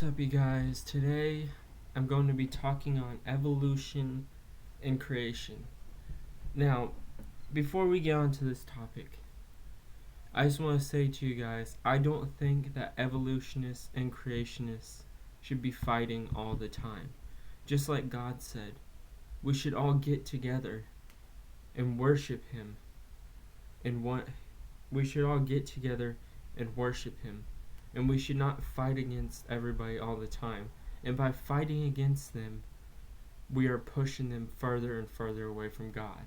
up, you guys? Today I'm going to be talking on evolution and creation. Now, before we get on to this topic, I just want to say to you guys, I don't think that evolutionists and creationists should be fighting all the time. Just like God said, we should all get together and worship Him. We should all get together and worship Him. And we should not fight against everybody all the time. And by fighting against them, we are pushing them further and further away from God.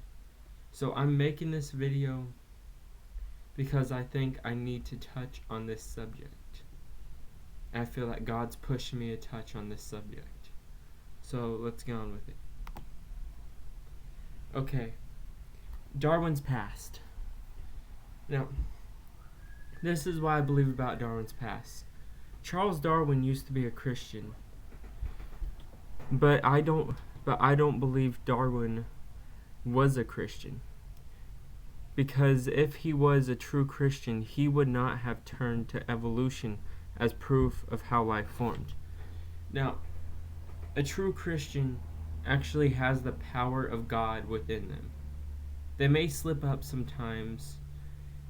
So I'm making this video because I think I need to touch on this subject. I feel like God's pushing me to touch on this subject. So let's get on with it. Okay, Darwin's past. Now, this is what I believe about Darwin's past. Charles Darwin used to be a Christian, but I don't believe Darwin was a Christian. Because if he was a true Christian, he would not have turned to evolution as proof of how life formed. Now, a true Christian actually has the power of God within them. They may slip up sometimes.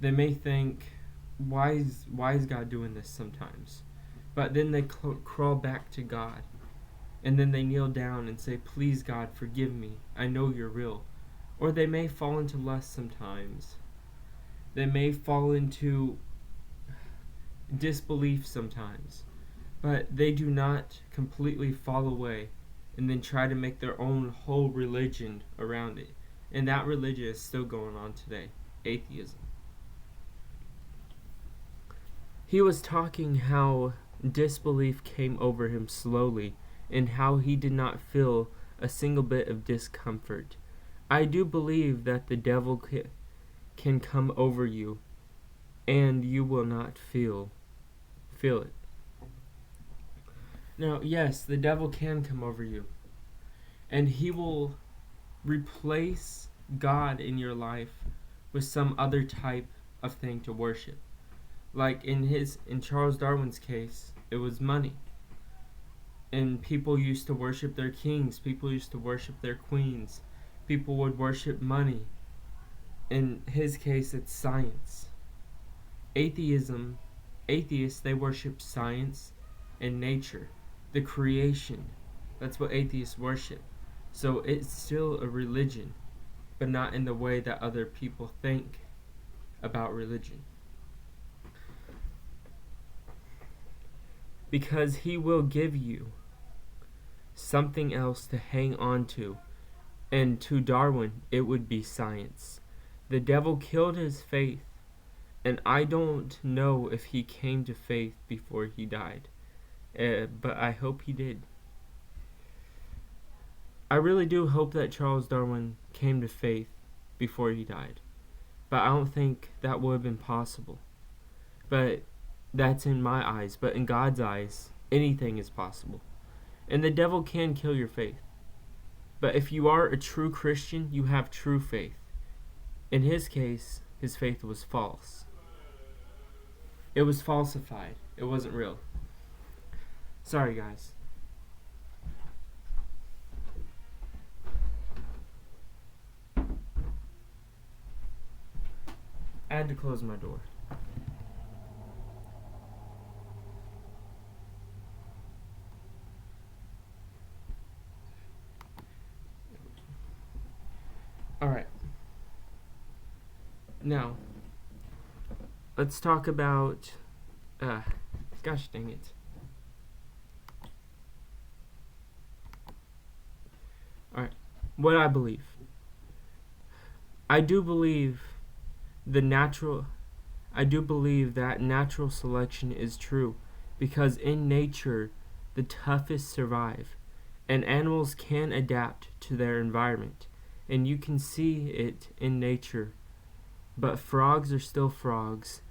They may think, why is God doing this sometimes? But then they crawl back to God. And then they kneel down and say, please God, forgive me. I know you're real. Or they may fall into lust sometimes. They may fall into disbelief sometimes. But they do not completely fall away and then try to make their own whole religion around it. And that religion is still going on today. Atheism. He was talking how disbelief came over him slowly and how he did not feel a single bit of discomfort. I do believe that the devil can come over you and you will not feel it. Now, yes, the devil can come over you and he will replace God in your life with some other type of thing to worship. Like in Charles Darwin's case, it was money. And people used to worship their kings. People used to worship their queens. People would worship money. In his case, it's science. Atheists, they worship science and nature, the creation. That's what atheists worship. So it's still a religion, but not in the way that other people think about religion. Because he will give you something else to hang on to. And to Darwin, it would be science. The devil killed his faith, and I don't know if he came to faith before he died. But I hope he did. I really do hope that Charles Darwin came to faith before he died. But I don't think that would have been possible. But that's in my eyes, but in God's eyes, anything is possible. And the devil can kill your faith. But if you are a true Christian, you have true faith. In his case, his faith was false. It was falsified. It wasn't real. Sorry, guys. I had to close my door. Alright. Now, let's talk about, gosh dang it. Alright, what I believe. I do believe that natural selection is true, because in nature, the toughest survive, and animals can adapt to their environment. And you can see it in nature. But frogs are still frogs,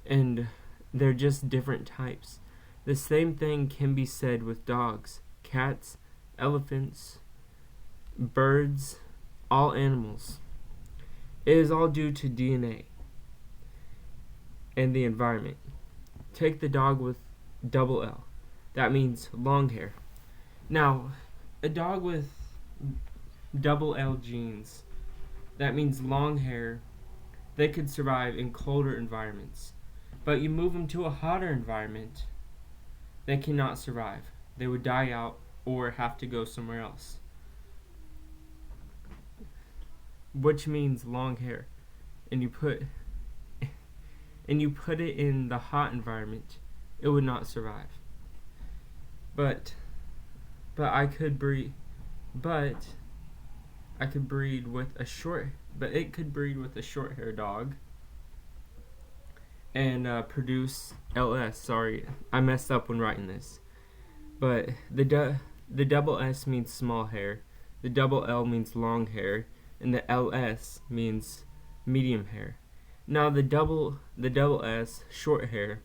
and they're just different types. The same thing can be said with dogs, cats, elephants, birds, all animals. It is all due to DNA and the environment. Take the dog with double L. That means long hair. Now, a dog with double L genes, that means long hair, they could survive in colder environments. But you move them to a hotter environment, they cannot survive. They would die out or have to go somewhere else. Which means long hair. And you put it in the hot environment, it would not survive. But I could breed with a short hair dog and produce LS. Sorry, I messed up when writing this. But the double S means small hair, the double L means long hair, and the LS means medium hair. Now the double S, short hair,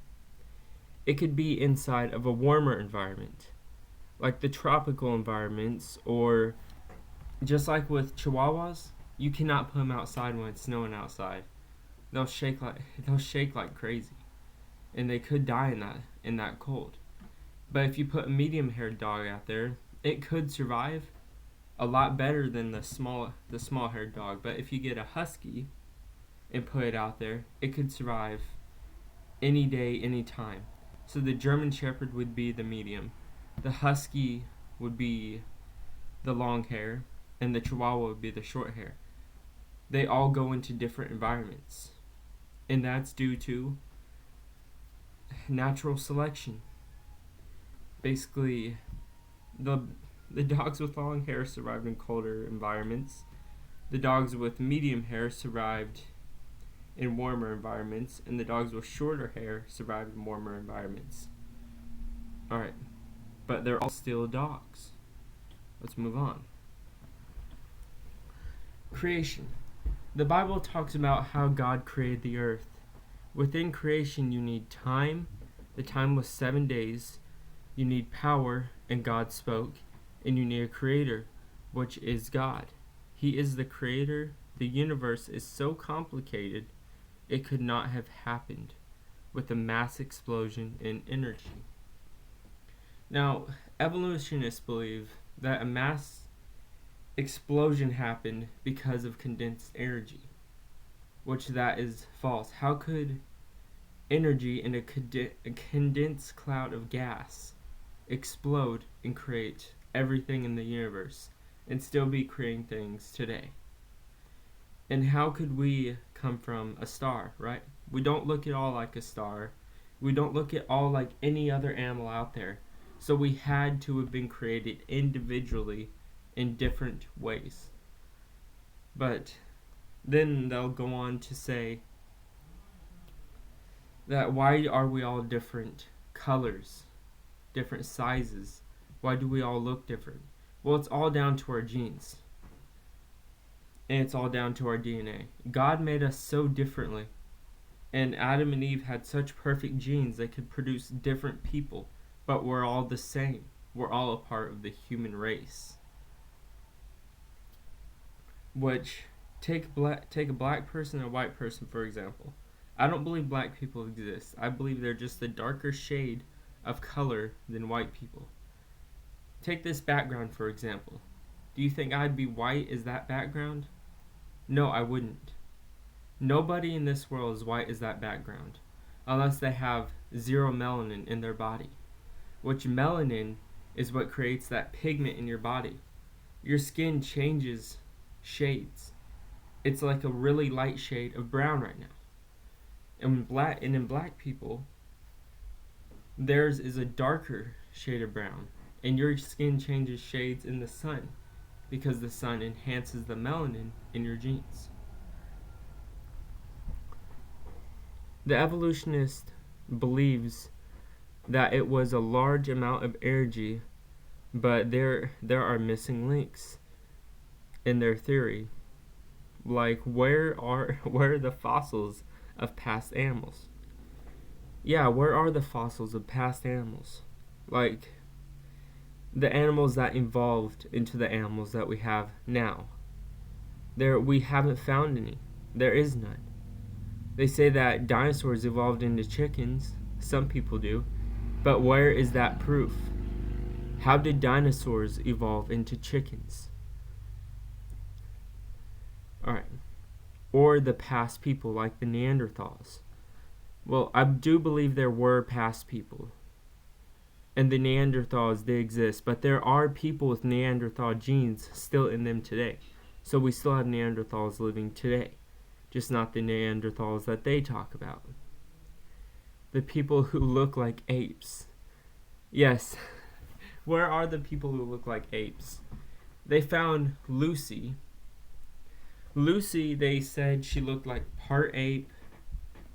it could be inside of a warmer environment, like the tropical environments, or just like with Chihuahuas, you cannot put them outside when it's snowing outside. They'll shake like crazy, and they could die in that cold. But if you put a medium-haired dog out there, it could survive a lot better than the small-haired dog. But if you get a husky and put it out there, it could survive any day, any time. So the German Shepherd would be the medium, the husky would be the long hair, and the Chihuahua would be the short hair. They all go into different environments, and that's due to natural selection. Basically, the dogs with long hair survived in colder environments. The dogs with medium hair survived in warmer environments, and the dogs with shorter hair survived in warmer environments. Alright, but they're all still dogs. Let's move on. Creation. The Bible talks about how God created the earth. Within creation, you need time. The time was 7 days. You need power, and God spoke. And you need a creator, which is God. He is the creator. The universe is so complicated, it could not have happened with a mass explosion in energy. Now, evolutionists believe that a mass explosion happened because of condensed energy, which that is false. How could energy in a condensed cloud of gas explode and create everything in the universe and still be creating things today? And how could we come from a star, right? We don't look at all like a star. We don't look at all like any other animal out there. So we had to have been created individually in different ways. But then they'll go on to say that why are we all different colors, different sizes? Why do we all look different? Well, it's all down to our genes. And it's all down to our DNA. God made us so differently. And Adam and Eve had such perfect genes they could produce different people. But we're all the same. We're all a part of the human race. Which, take a black person and a white person, for example. I don't believe black people exist. I believe they're just a darker shade of color than white people. Take this background, for example. Do you think I'd be white as that background? No, I wouldn't. Nobody in this world is white as that background, unless they have 0 melanin in their body, which melanin is what creates that pigment in your body. Your skin changes shades. It's like a really light shade of brown right now. And in black people, theirs is a darker shade of brown. And your skin changes shades in the sun because the sun enhances the melanin in your genes. The evolutionist believes that it was a large amount of energy, but there are missing links in their theory. Like, where are the fossils of past animals? Yeah, where are the fossils of past animals? Like, the animals that evolved into the animals that we have now. We haven't found any. There is none. They say that dinosaurs evolved into chickens. Some people do. But where is that proof? How did dinosaurs evolve into chickens? Alright. Or the past people like the Neanderthals. Well, I do believe there were past people. And the Neanderthals, they exist. But there are people with Neanderthal genes still in them today. So we still have Neanderthals living today. Just not the Neanderthals that they talk about. The people who look like apes. Yes. Where are the people who look like apes? They found Lucy. Lucy, they said she looked like part ape,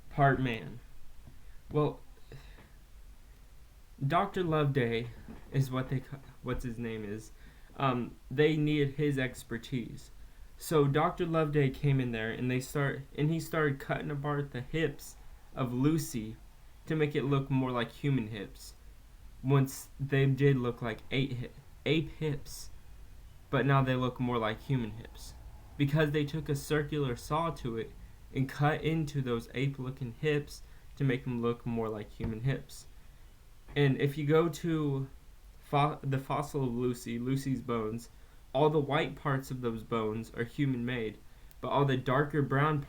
part man. Well, Dr. Loveday is what's his name is. They needed his expertise. So Dr. Loveday came in there and he started cutting apart the hips of Lucy to make it look more like human hips. Once they did look like ape hips, but now they look more like human hips. Because they took a circular saw to it and cut into those ape-looking hips to make them look more like human hips. And if you go to the fossil of Lucy's bones, all the white parts of those bones are human-made, but all the darker brown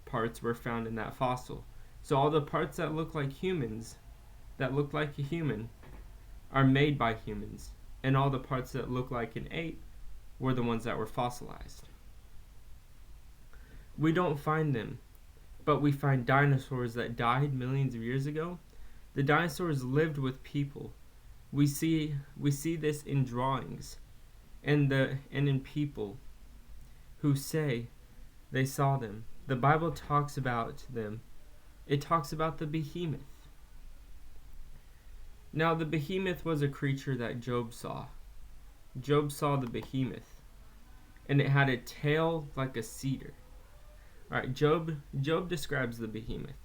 parts were found in that fossil. So all the parts that look like humans, that look like a human, are made by humans, and all the parts that look like an ape were the ones that were fossilized. We don't find them, but we find dinosaurs that died millions of years ago. The dinosaurs lived with people. We see this in drawings and in people who say they saw them. The Bible talks about them. It talks about the behemoth. Now the behemoth was a creature that Job saw. Job saw the behemoth, and it had a tail like a cedar. Alright, Job describes the behemoth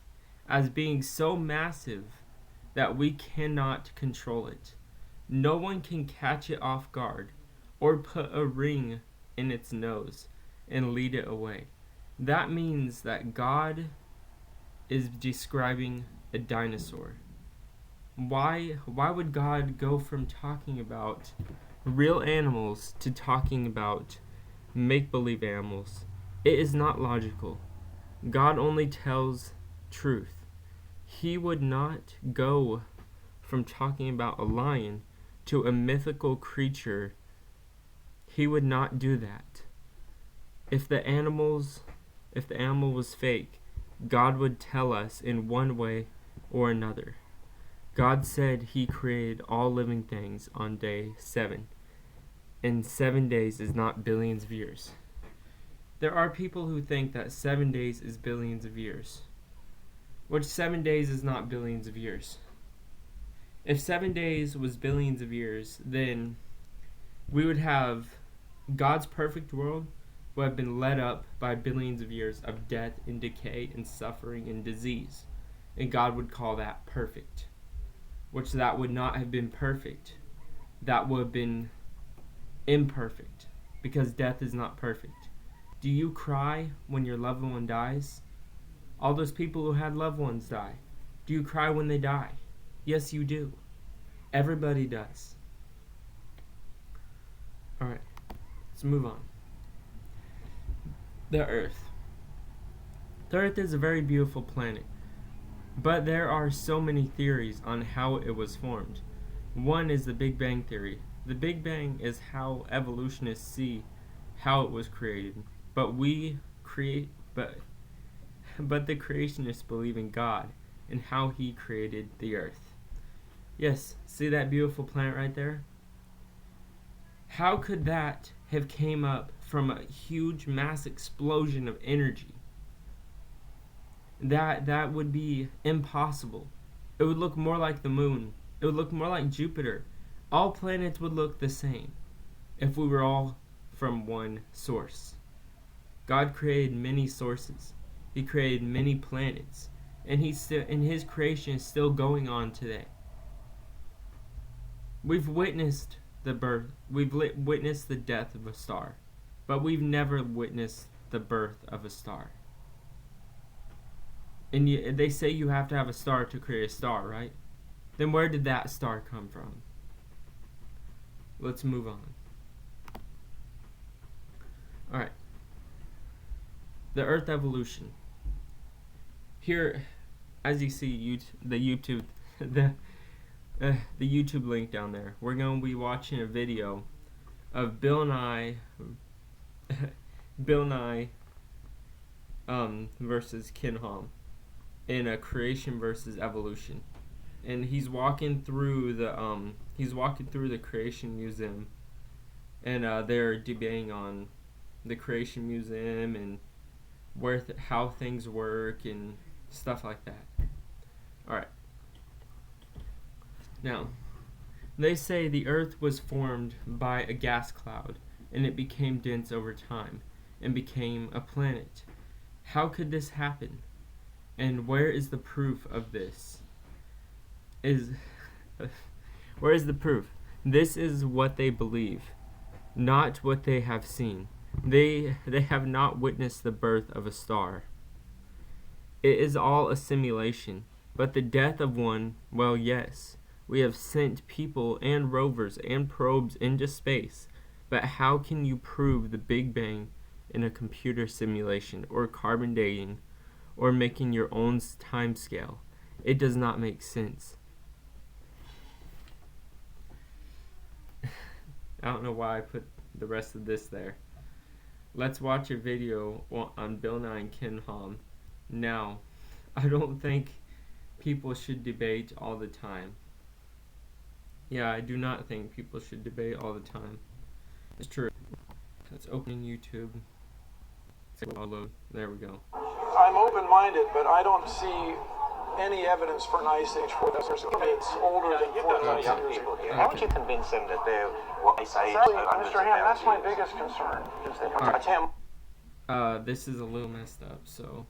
as being so massive that we cannot control it. No one can catch it off guard or put a ring in its nose and lead it away. That means that God is describing a dinosaur. Why would God go from talking about real animals to talking about make-believe animals? It is not logical. God only tells truth. He would not go from talking about a lion to a mythical creature. He would not do that. If the animal was fake, God would tell us in one way or another. God said he created all living things on day 7. And 7 days is not billions of years. There are people who think that 7 days is billions of years, which 7 days is not billions of years. If 7 days was billions of years, then we would have God's perfect world would have been led up by billions of years of death and decay and suffering and disease. And God would call that perfect, which that would not have been perfect. That would have been imperfect, because death is not perfect. Do you cry when your loved one dies? All those people who had loved ones die. Do you cry when they die? Yes, you do. Everybody does. Alright, let's move on. The Earth. The Earth is a very beautiful planet, but there are so many theories on how it was formed. One is the Big Bang Theory. The Big Bang is how evolutionists see how it was created. But the creationists believe in God and how he created the earth. Yes, see that beautiful planet right there? How could that have came up from a huge mass explosion of energy? That would be impossible. It would look more like the moon. It would look more like Jupiter. All planets would look the same if we were all from one source. God created many sources. He created many planets, and his creation is still going on today. We've witnessed the birth. We've witnessed the death of a star, but we've never witnessed the birth of a star. And they say you have to have a star to create a star, right? then where did that star come from? Let's move on. Alright. The Earth evolution. Here, as you see, the YouTube link down there, we're going to be watching a video of Bill Nye versus Ken Ham in a creation versus evolution. And he's walking through the Creation Museum, and they're debating on the Creation Museum and how things work and stuff like that. Alright. Now, they say the Earth was formed by a gas cloud, and it became dense over time, and became a planet. How could this happen? And where is the proof of this? Where is the proof? This is what they believe, not what they have seen. They have not witnessed the birth of a star. It is all a simulation, but the death of one, well, yes. We have sent people and rovers and probes into space, but how can you prove the Big Bang in a computer simulation, or carbon dating, or making your own time scale? It does not make sense. I don't know why I put the rest of this there. Let's watch a video on Bill Nye and Ken Ham. Now, I don't think people should debate all the time. Yeah, I do not think people should debate all the time. It's true. Let's open YouTube. There we go. I'm open-minded, but I don't see any evidence for an ice age for this. It's older than 4,000 years ago. How would you convince them that they're ice age? Mr. Ham, that's my biggest concern. This is a little messed up, so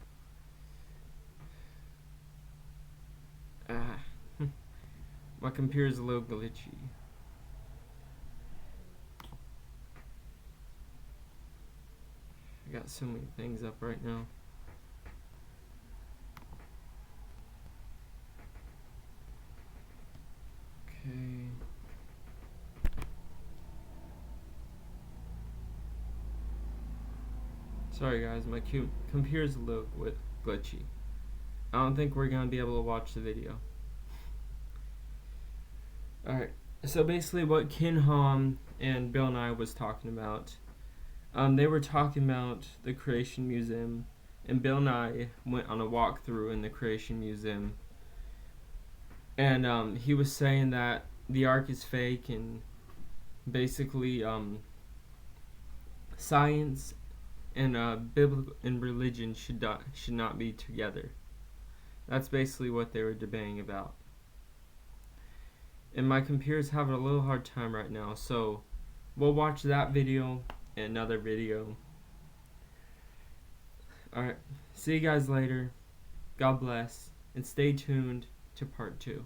my computer's a little glitchy. I got so many things up right now. Okay. Sorry guys, my computer's a little glitchy. I don't think we're gonna be able to watch the video. Alright, so basically what Ken Ham and Bill Nye was talking about, they were talking about the Creation Museum, and Bill Nye went on a walkthrough in the Creation Museum, and he was saying that the Ark is fake, and basically science and biblical and religion should not be together. That's basically what they were debating about. And my computer's having a little hard time right now, so we'll watch that video and another video. Alright, see you guys later. God bless, and stay tuned to part 2.